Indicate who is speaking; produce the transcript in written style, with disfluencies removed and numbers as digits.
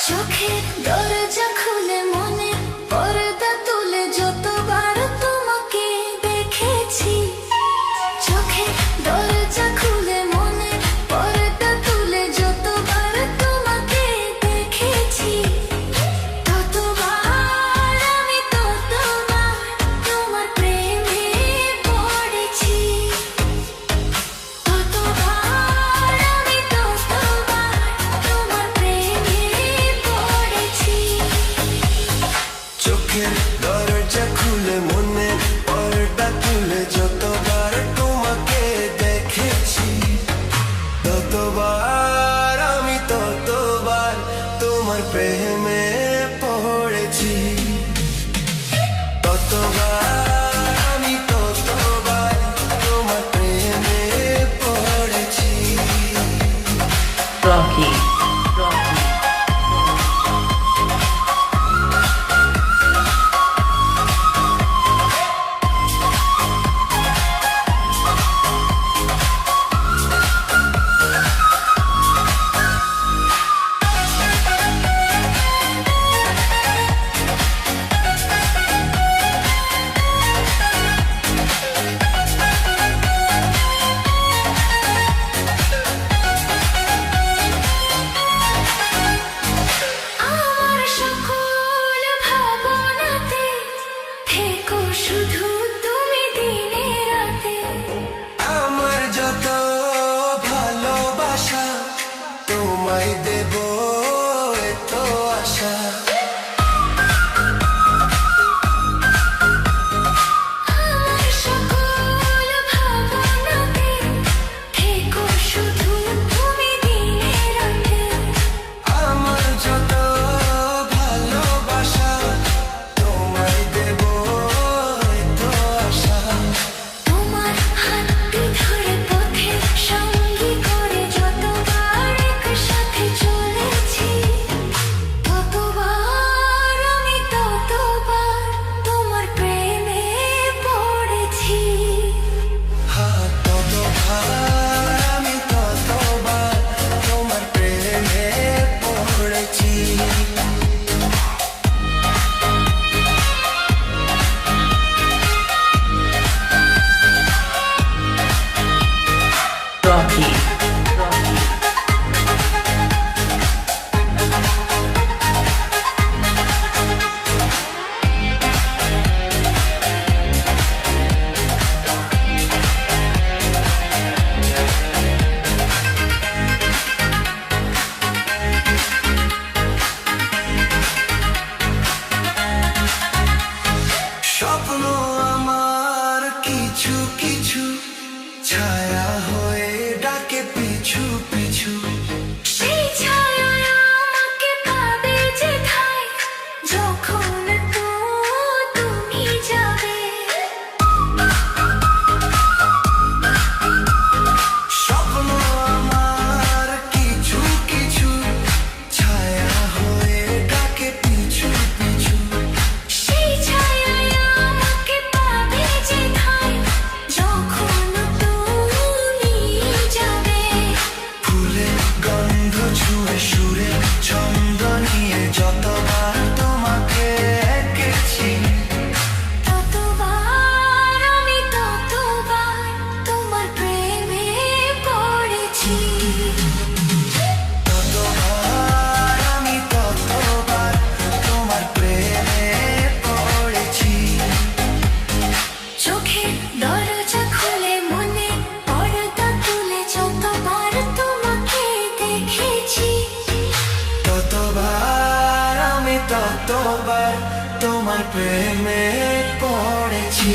Speaker 1: চোখের দরজা খুলে মনে পর্দা তুলে যতবার তোমাকে দেখেছি, চোখের দরজা খুলে মনে পর্দা তুলে যতবার তোমাকে দেখেছি, ততবার আমি ততবার তোমার প্রেমে পড়েছি, ততবার আমি ততবার তোমার প্রেমে পড়েছি।
Speaker 2: চোখের দরজা খুলে মনে পর্দা তুলে যতবার তোমাকে দেখেছি, ততবার আমি ততবার তোমার প্রেমে পড়েছি, ততবার আমি ততবার তোমার প্রেমে পড়েছি।
Speaker 3: Rocky.
Speaker 1: আমার সকল ভাবনাতে থেকো শুধু তুমি দিনে রাতে,
Speaker 2: আমার যত ভালোবাসা তোমায় দেব এত আশা,
Speaker 1: আমার সকল ভাবনাতে থেকো শুধু তুমি দিনে রাতে,
Speaker 2: আমার যত ভালোবাসা তোমায় দেব এত আশা,
Speaker 1: তোমার হাতটি ধরে পথে সঙ্গী করে যতবার একসাথে চলেছি, ততবার আমি ততবার তোমার প্রেমে পড়েছি,
Speaker 2: ততবার আমি ততবার তোমার প্রেমে পড়েছি।
Speaker 3: Rocky.
Speaker 2: স্বপ্ন আমার কিছু কিছু ছায়া হয়ে ডাকে পিছু পিছু,
Speaker 1: সেই ছায়ায় আমাকে পাবে যেথায় যখন তুমি যাবে,
Speaker 2: স্বপ্ন আমার কিছু কিছু ছায়া হয়ে ডাকে পিছু পিছু,
Speaker 1: সেই ছায়ায় আমাকে পাবে যেথায় যখন তুমি যাবে,
Speaker 2: ফুলের গন্ধ ছুঁয়ে সুরে ছন্দ নিয়ে যতবার তোমাকে এঁকেছি,
Speaker 1: ততবার আমি ততবার তোমার প্রেমে পড়েছি,
Speaker 2: ততবার আমি ততবার তোমার প্রেমে পড়েছি।
Speaker 1: চোখের দরজা খুলে মনে পর্দা তুলে যতবার তোমাকে দেখেছি,
Speaker 2: ততবার আমি ততবার তোমার প্রেমে পড়েছি।